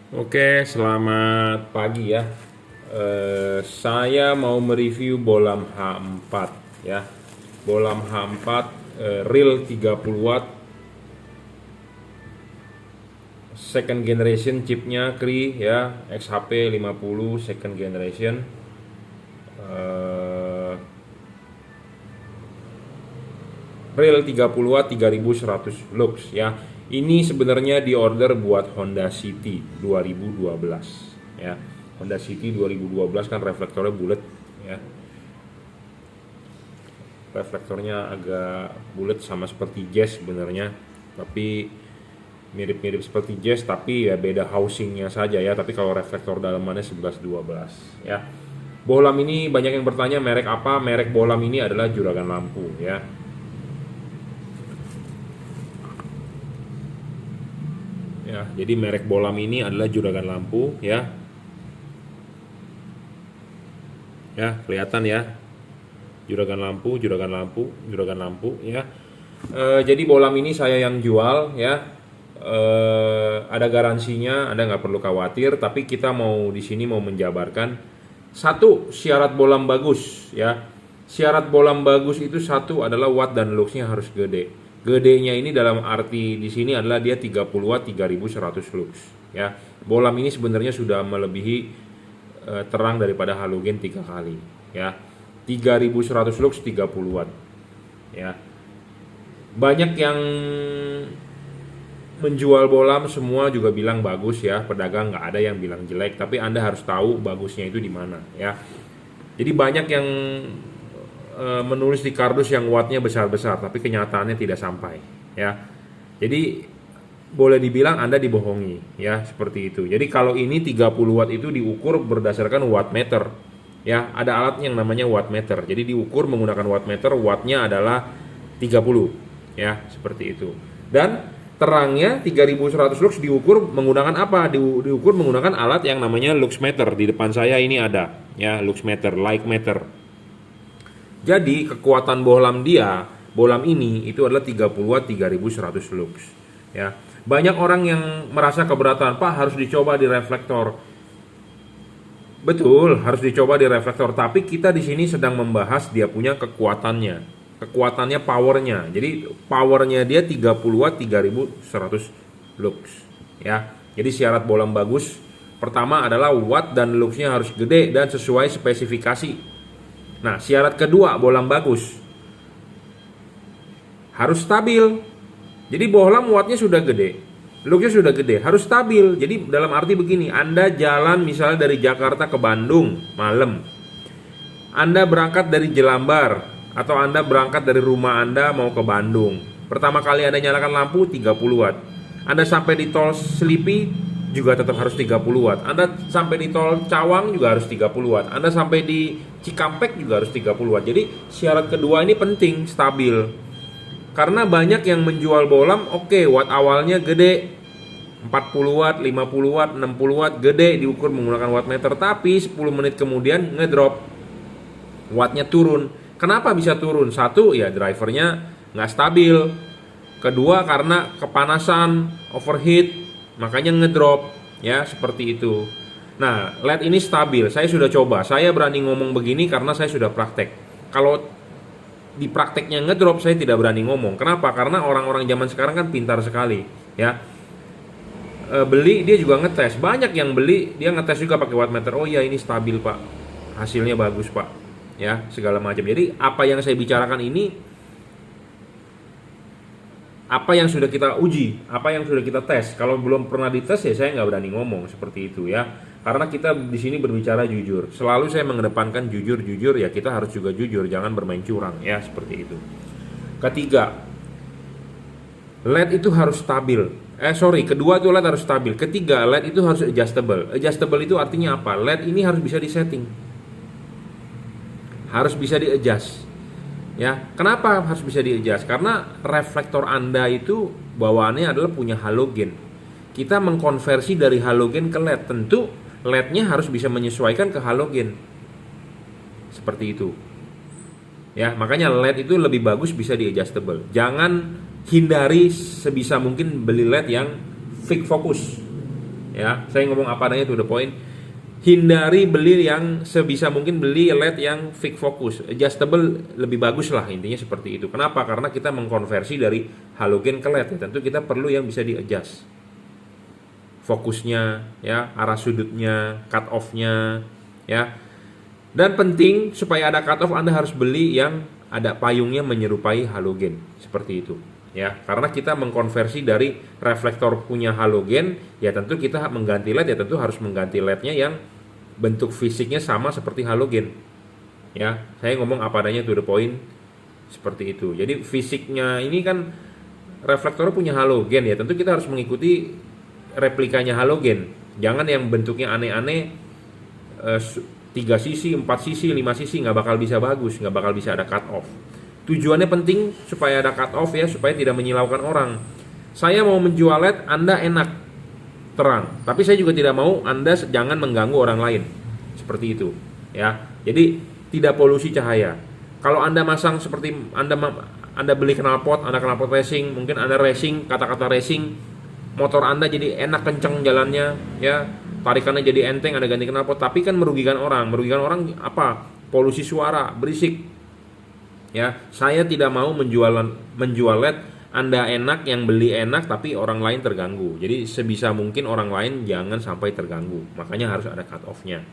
Oke, selamat pagi ya. Saya mau mereview bolam H4 ya. Bolam H4 real 30 watt, second generation chipnya Cree ya, XHP 50 second generation. Eh, Real 30 watt 3100 lux ya. Ini sebenarnya diorder buat Honda City 2012 ya. Honda City 2012 kan reflektornya bulat ya. Reflektornya agak bulat sama seperti Jazz sebenarnya, tapi mirip-mirip seperti Jazz tapi ya beda housingnya saja ya. Tapi kalau reflektor dalamannya 11-12 ya. Bohlam ini banyak yang bertanya merek apa. Merek bohlam ini adalah Juragan Lampu ya. Ya, jadi merek bohlam ini adalah Juragan Lampu ya. Ya, kelihatan ya. Juragan Lampu, Juragan Lampu, Juragan Lampu ya. Jadi bohlam ini saya yang jual ya. Ada garansinya, Anda nggak perlu khawatir. Tapi kita mau di sini mau menjabarkan satu syarat bohlam bagus ya. Syarat bohlam bagus itu satu adalah watt dan luxnya harus gede. Gedenya ini dalam arti di sini adalah dia 30 watt 3100 lux ya. Bohlam ini sebenarnya sudah melebihi terang daripada halogen 3 kali ya. 3100 lux 30 watt ya. Banyak yang menjual bohlam semua juga bilang bagus ya. Pedagang nggak ada yang bilang jelek, tapi Anda harus tahu bagusnya itu di mana ya. Jadi banyak yang menulis di kardus yang wattnya besar-besar, tapi kenyataannya tidak sampai ya. Jadi boleh dibilang Anda dibohongi ya, seperti itu. Jadi kalau ini 30 watt itu diukur berdasarkan wattmeter ya. Ada alat yang namanya wattmeter. Jadi diukur menggunakan wattmeter, wattnya adalah 30 ya, seperti itu. Dan terangnya 3100 lux diukur menggunakan apa? Diukur menggunakan alat yang namanya luxmeter. Di depan saya ini ada ya, luxmeter, like meter. Jadi kekuatan bohlam ini itu adalah 30 watt 3100 lux ya. Banyak orang yang merasa keberatan, Pak harus dicoba di reflektor. Betul, harus dicoba di reflektor, tapi kita di sini sedang membahas dia punya kekuatannya. Kekuatannya, powernya. Jadi powernya dia 30 watt 3100 lux ya. Jadi syarat bohlam bagus pertama adalah watt dan luxnya harus gede dan sesuai spesifikasi. Nah, syarat kedua bohlam bagus harus stabil. Jadi bohlam wattnya sudah gede, luxnya sudah gede, harus stabil. Jadi dalam arti begini, Anda jalan misalnya dari Jakarta ke Bandung malam, Anda berangkat dari Jelambar, atau Anda berangkat dari rumah Anda mau ke Bandung. Pertama kali Anda nyalakan lampu 30 watt. Anda sampai di tol Selipi juga tetap harus 30 watt. Anda sampai di tol Cawang juga harus 30 watt. Anda sampai di Cikampek juga harus 30 watt. Jadi syarat kedua ini penting, stabil. Karena banyak yang menjual bohlam, oke, watt awalnya gede, 40 watt, 50 watt, 60 watt, gede diukur menggunakan wattmeter, tapi 10 menit kemudian ngedrop. Wattnya turun. Kenapa bisa turun? Satu, ya drivernya nggak stabil. Kedua, karena kepanasan, overheat, makanya ngedrop ya, seperti itu. Nah, LED ini stabil. Saya sudah coba. Saya berani ngomong begini karena saya sudah praktek. Kalau di prakteknya ngedrop, saya tidak berani ngomong. Kenapa? Karena orang-orang zaman sekarang kan pintar sekali ya. Beli dia juga ngetes. Banyak yang beli dia ngetes juga pakai wattmeter. Oh ya, ini stabil Pak, hasilnya bagus Pak ya, segala macam. Jadi apa yang saya bicarakan ini, apa yang sudah kita uji, apa yang sudah kita tes. Kalau belum pernah dites ya saya nggak berani ngomong seperti itu ya. Karena kita di sini berbicara jujur. Selalu saya mengedepankan jujur ya, kita harus juga jujur, jangan bermain curang ya, seperti itu. Ketiga, LED itu harus stabil. Kedua itu LED harus stabil. Ketiga, LED itu harus adjustable. Adjustable itu artinya apa? LED ini harus bisa disetting. Harus bisa di-adjust. Ya, kenapa harus bisa di-adjust? Karena reflektor Anda itu bawaannya adalah punya halogen. Kita mengkonversi dari halogen ke LED. Tentu LED-nya harus bisa menyesuaikan ke halogen. Seperti itu. Ya, makanya LED itu lebih bagus bisa di-adjustable. Jangan hindari sebisa mungkin beli LED yang fix fokus. Ya, saya ngomong apa adanya, to the point. Hindari beli yang sebisa mungkin beli LED yang fix focus, adjustable lebih bagus lah, intinya seperti itu. Kenapa? Karena kita mengkonversi dari halogen ke LED, ya tentu kita perlu yang bisa di adjust fokusnya, ya, arah sudutnya, cut off-nya, ya. Dan penting supaya ada cut off, Anda harus beli yang ada payungnya menyerupai halogen, seperti itu. Ya, karena kita mengkonversi dari reflektor punya halogen, ya tentu kita mengganti LED, ya tentu harus mengganti LED-nya yang bentuk fisiknya sama seperti halogen. Ya, saya ngomong apa adanya, to the point, seperti itu. Jadi fisiknya ini kan reflektor punya halogen, ya tentu kita harus mengikuti replikanya halogen. Jangan yang bentuknya aneh-aneh, 3 sisi, 4 sisi, 5 sisi, nggak bakal bisa bagus, nggak bakal bisa ada cut off. Tujuannya penting supaya ada cut off, ya, supaya tidak menyilaukan orang. Saya mau menjual LED, Anda enak, terang. Tapi saya juga tidak mau Anda jangan mengganggu orang lain. Seperti itu, ya. Jadi tidak polusi cahaya. Kalau Anda masang seperti Anda beli knalpot, Anda knalpot racing, mungkin Anda racing, kata-kata racing, motor Anda jadi enak kenceng jalannya, ya. Tarikannya jadi enteng, Anda ganti knalpot, tapi kan merugikan orang. Merugikan orang apa? Polusi suara, berisik. Ya, saya tidak mau menjual LED, Anda enak, yang beli enak, tapi orang lain terganggu. Jadi sebisa mungkin orang lain jangan sampai terganggu. Makanya harus ada cut off-nya.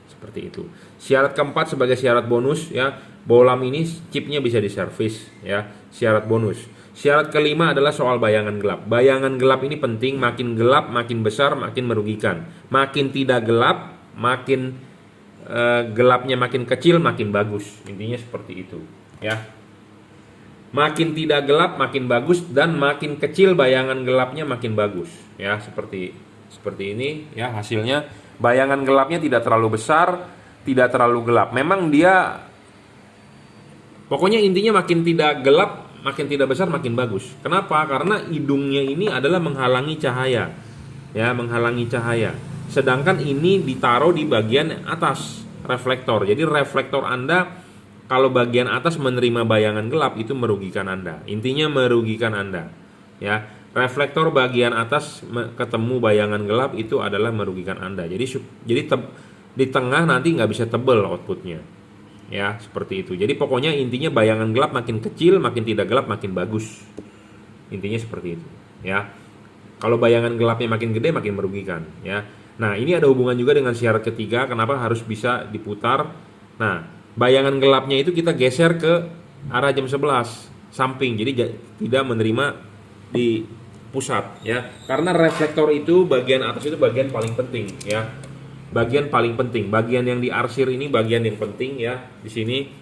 Seperti itu. Syarat keempat sebagai syarat bonus, ya, bohlam ini chipnya bisa diservis, ya. Syarat bonus. Syarat kelima adalah soal bayangan gelap. Bayangan gelap ini penting, makin gelap makin besar makin merugikan. Makin tidak gelap, makin gelapnya makin kecil makin bagus. Intinya seperti itu. Ya, makin tidak gelap makin bagus, dan makin kecil bayangan gelapnya makin bagus, ya, seperti ini, ya, hasilnya. Bayangan gelapnya tidak terlalu besar, tidak terlalu gelap. Memang dia, pokoknya intinya makin tidak gelap makin tidak besar makin bagus. Kenapa? Karena hidungnya ini adalah menghalangi cahaya, ya, menghalangi cahaya. Sedangkan ini ditaruh di bagian atas reflektor. Jadi reflektor Anda, kalau bagian atas menerima bayangan gelap, itu merugikan Anda. Intinya merugikan Anda, ya. Reflektor bagian atas ketemu bayangan gelap itu adalah merugikan Anda. Jadi di tengah nanti nggak bisa tebel outputnya, ya, seperti itu. Jadi pokoknya intinya bayangan gelap makin kecil, makin tidak gelap makin bagus. Intinya seperti itu, ya. Kalau bayangan gelapnya makin gede makin merugikan, ya. Nah, ini ada hubungan juga dengan syarat ketiga, kenapa harus bisa diputar. Nah, bayangan gelapnya itu kita geser ke arah jam 11 samping, jadi tidak menerima di pusat, ya. Karena reflektor itu bagian atas itu bagian paling penting, ya. Bagian paling penting, bagian yang diarsir ini bagian yang penting, ya. Di sini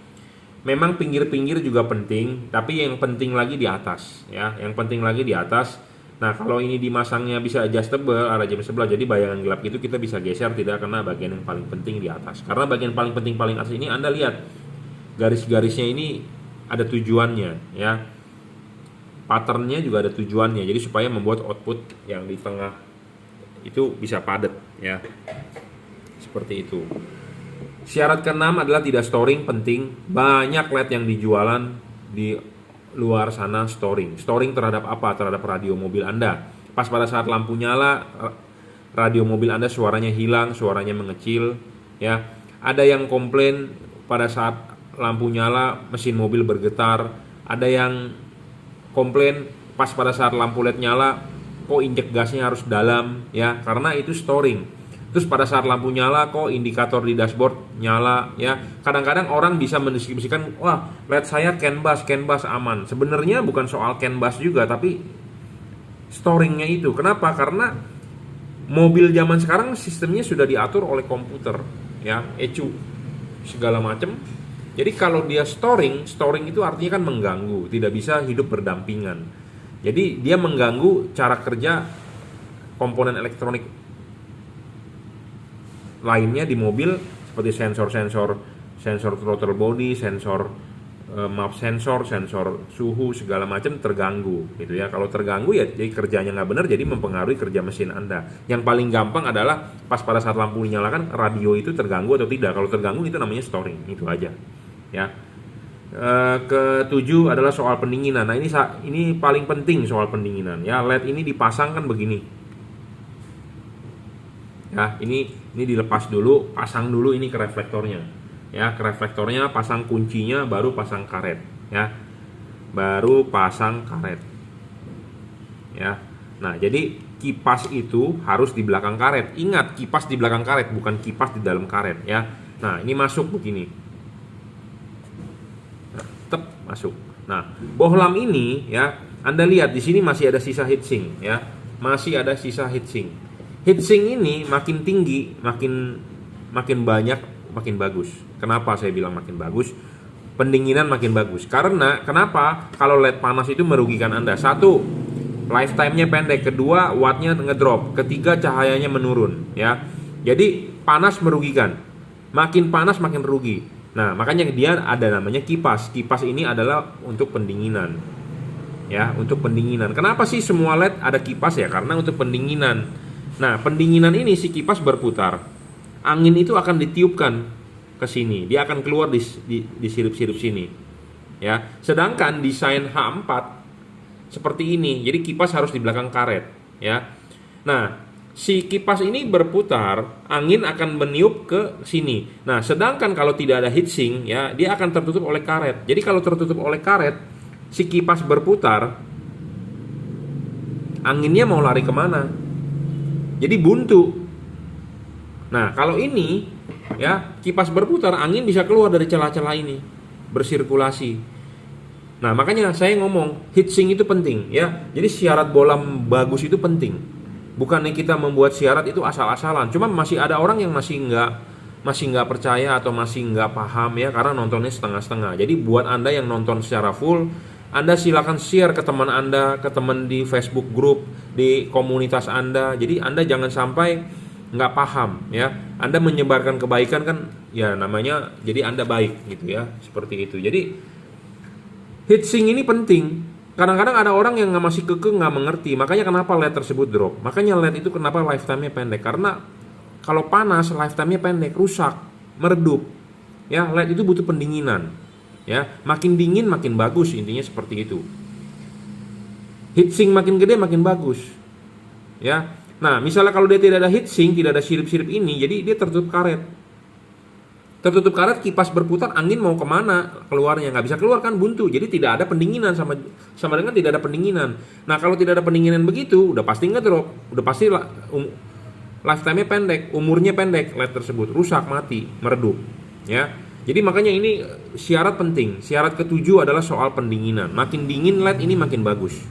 memang pinggir-pinggir juga penting, tapi yang penting lagi di atas, ya. Yang penting lagi di atas. Nah, kalau ini dimasangnya bisa adjustable arah jam 11, jadi bayangan gelap itu kita bisa geser, tidak kena bagian yang paling penting di atas. Karena bagian paling penting paling atas ini Anda lihat garis-garisnya ini ada tujuannya, ya. Patternnya juga ada tujuannya, jadi supaya membuat output yang di tengah itu bisa padat, ya. Seperti itu. Syarat keenam adalah tidak storing, penting. Banyak LED yang dijualan di luar sana storing. Storing terhadap apa? Terhadap radio mobil Anda. Pas pada saat lampu nyala, radio mobil Anda suaranya hilang, suaranya mengecil, ya. Ada yang komplain pada saat lampu nyala mesin mobil bergetar. Ada yang komplain pas pada saat lampu LED nyala kok injek gasnya harus dalam, ya, karena itu storing. Terus pada saat lampu nyala kok indikator di dashboard nyala, ya. Kadang-kadang orang bisa mendeskripsikan, wah, LED saya CAN bus aman. Sebenarnya bukan soal CAN bus juga, tapi storingnya itu. Kenapa? Karena mobil zaman sekarang sistemnya sudah diatur oleh komputer, ya, ECU segala macam. Jadi kalau dia storing itu artinya kan mengganggu, tidak bisa hidup berdampingan. Jadi dia mengganggu cara kerja komponen elektronik lainnya di mobil, seperti sensor throttle body, sensor sensor suhu segala macam terganggu, gitu ya. Kalau terganggu ya jadi kerjanya nggak benar, jadi mempengaruhi kerja mesin Anda. Yang paling gampang adalah pas pada saat lampu dinyalakan radio itu terganggu atau tidak. Kalau terganggu itu namanya storing, itu aja. Ya, ketujuh adalah soal pendinginan. Nah, ini paling penting soal pendinginan, ya. LED ini dipasang kan begini, Ya, ini dilepas dulu, pasang dulu ini ke reflektornya. Ya, ke reflektornya pasang kuncinya, baru pasang karet. Ya, baru pasang karet. Ya, nah jadi kipas itu harus di belakang karet. Ingat, kipas di belakang karet, bukan kipas di dalam karet. Ya, nah ini masuk begini. Nah, masuk. Nah, bohlam ini ya, Anda lihat di sini masih ada sisa heatsink ya, masih ada sisa heatsink. Heatsink ini makin tinggi, makin banyak, makin bagus. Kenapa saya bilang makin bagus? Pendinginan makin bagus. Karena kenapa? Kalau LED panas itu merugikan Anda. Satu, lifetime-nya pendek. Kedua, wattnya ngedrop. Ketiga, cahayanya menurun. Ya, jadi panas merugikan. Makin panas makin rugi. Nah, makanya dia ada namanya kipas. Kipas ini adalah untuk pendinginan. Ya, untuk pendinginan. Kenapa sih semua LED ada kipas ya? Karena untuk pendinginan. Nah, pendinginan ini si kipas berputar. Angin itu akan ditiupkan ke sini. Dia akan keluar di sirip-sirip sini. Ya. Sedangkan desain H4 seperti ini. Jadi kipas harus di belakang karet, ya. Nah, si kipas ini berputar, angin akan meniup ke sini. Nah, sedangkan kalau tidak ada heatsink, ya, dia akan tertutup oleh karet. Jadi kalau tertutup oleh karet, si kipas berputar, anginnya mau lari kemana? Jadi buntu. Nah, kalau ini ya, kipas berputar, angin bisa keluar dari celah-celah ini, bersirkulasi. Nah, makanya saya ngomong heatsink itu penting ya. Jadi syarat bohlam bagus itu penting. Bukannya kita membuat syarat itu asal-asalan. Cuma masih ada orang yang masih nggak percaya atau masih nggak paham ya, karena nontonnya setengah-setengah. Jadi buat Anda yang nonton secara full, Anda silakan share ke teman Anda, ke teman di Facebook group, di komunitas Anda. Jadi Anda jangan sampai nggak paham ya. Anda menyebarkan kebaikan kan ya, namanya jadi Anda baik gitu ya, seperti itu. Jadi heatsink ini penting. Kadang-kadang ada orang yang masih kekeh nggak mengerti. Makanya kenapa LED tersebut drop. Makanya LED itu kenapa lifetime-nya pendek. Karena kalau panas lifetime-nya pendek, rusak, meredup. Ya, LED itu butuh pendinginan. Ya, makin dingin makin bagus, intinya seperti itu. Heatsink makin gede makin bagus. Ya. Nah, misalnya kalau dia tidak ada heatsink, tidak ada sirip-sirip ini, jadi dia tertutup karet. Tertutup karet, kipas berputar, angin mau kemana keluarnya, nggak bisa keluar kan, buntu. Jadi tidak ada pendinginan, sama dengan tidak ada pendinginan. Nah, kalau tidak ada pendinginan begitu, udah pasti ngedrop, udah pasti lifetime-nya pendek, umurnya pendek, LED tersebut rusak, mati, meredup. Ya. Jadi makanya ini syarat penting. Syarat ketujuh adalah soal pendinginan. Makin dingin LED ini makin bagus.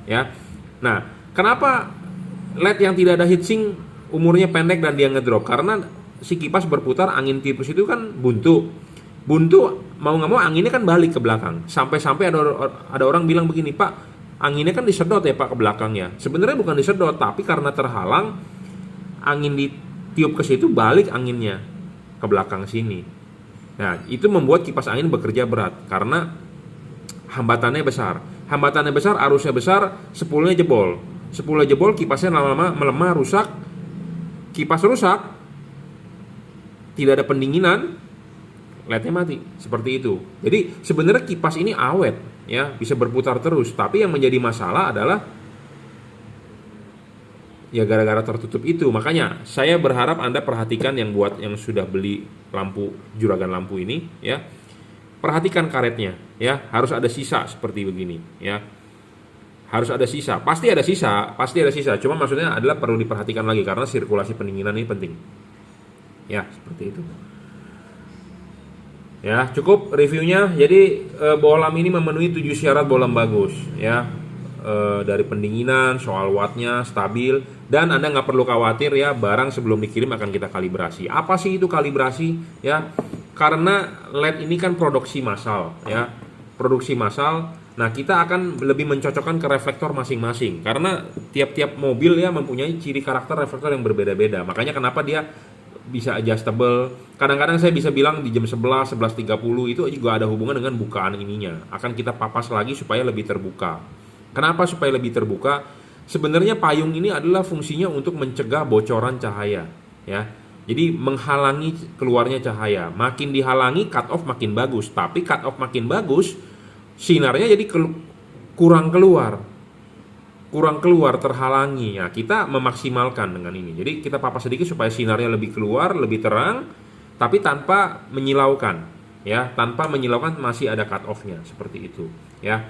Ya. Nah, kenapa LED yang tidak ada heatsink umurnya pendek dan dia ngedrop? Karena si kipas berputar, angin tipis itu kan buntu. Buntu mau nggak mau anginnya kan balik ke belakang. Sampai-sampai ada orang bilang begini, "Pak, anginnya kan disedot ya Pak ke belakangnya." Sebenarnya bukan disedot, tapi karena terhalang, angin ditiup ke situ, balik anginnya ke belakang sini. Nah, itu membuat kipas angin bekerja berat karena hambatannya besar. Hambatannya besar, arusnya besar, spoolnya jebol. Spoolnya jebol, kipasnya lama-lama melemah, rusak. Kipas rusak, tidak ada pendinginan, LED-nya mati. Seperti itu. Jadi sebenarnya kipas ini awet, ya, bisa berputar terus. Tapi yang menjadi masalah adalah ya gara-gara tertutup itu. Makanya saya berharap Anda perhatikan yang sudah beli lampu, juragan lampu ini ya. Perhatikan karetnya ya, harus ada sisa seperti begini ya. Harus ada sisa. Pasti ada sisa. Cuma maksudnya adalah perlu diperhatikan lagi karena sirkulasi pendinginan ini penting. Ya, seperti itu. Ya, cukup reviewnya. Jadi bohlam ini memenuhi 7 syarat bohlam bagus ya. Dari pendinginan, soal wattnya stabil, dan Anda nggak perlu khawatir ya, barang sebelum dikirim akan kita kalibrasi. Apa sih itu kalibrasi ya? Karena LED ini kan produksi massal ya, produksi massal. Nah, kita akan lebih mencocokkan ke reflektor masing-masing karena tiap-tiap mobil ya mempunyai ciri karakter reflektor yang berbeda-beda. Makanya kenapa dia bisa adjustable. Kadang-kadang saya bisa bilang di jam 11, 11.30 itu juga ada hubungan dengan bukaan ininya. Akan kita papas lagi supaya lebih terbuka. Kenapa supaya lebih terbuka? Sebenarnya payung ini adalah fungsinya untuk mencegah bocoran cahaya, ya. Jadi menghalangi keluarnya cahaya. Makin dihalangi, cut off makin bagus. Tapi cut off makin bagus, sinarnya jadi kurang keluar. kurang keluar, terhalangi. Ya, kita memaksimalkan dengan ini. Jadi kita papas sedikit supaya sinarnya lebih keluar, lebih terang, tapi tanpa menyilaukan. Ya, tanpa menyilaukan, masih ada cut off-nya seperti itu. Ya,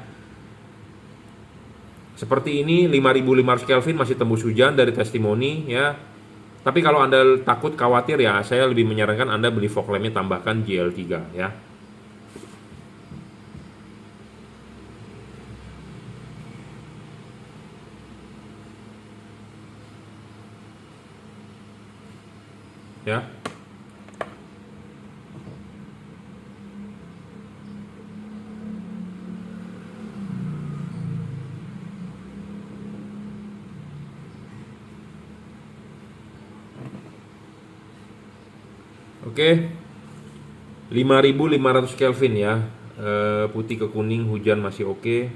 seperti ini 5500 Kelvin masih tembus hujan dari testimoni ya. Tapi kalau Anda takut khawatir ya, saya lebih menyarankan Anda beli fog lamp-nya tambahkan GL3 ya. Ya. Oke. 5500 Kelvin ya. Putih ke kuning, hujan masih oke.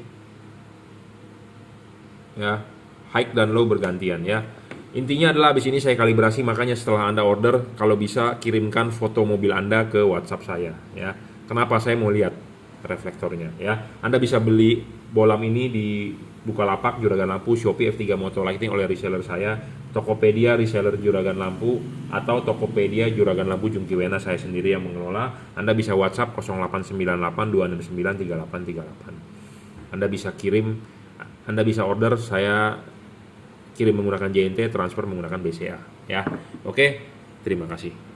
Ya. High dan low bergantian ya. Intinya adalah habis ini saya kalibrasi, makanya setelah Anda order, kalau bisa kirimkan foto mobil Anda ke WhatsApp saya ya. Kenapa? Saya mau lihat reflektornya ya. Anda bisa beli bohlam ini di Bukalapak, Juragan Lampu, Shopee, F3 Motor Lighting oleh reseller saya, Tokopedia reseller Juragan Lampu, atau Tokopedia Juragan Lampu Jungkiwena, saya sendiri yang mengelola. Anda bisa WhatsApp 0898 269 3838. Anda bisa kirim, Anda bisa order, saya kirim menggunakan JNT, transfer menggunakan BCA ya. Oke, terima kasih.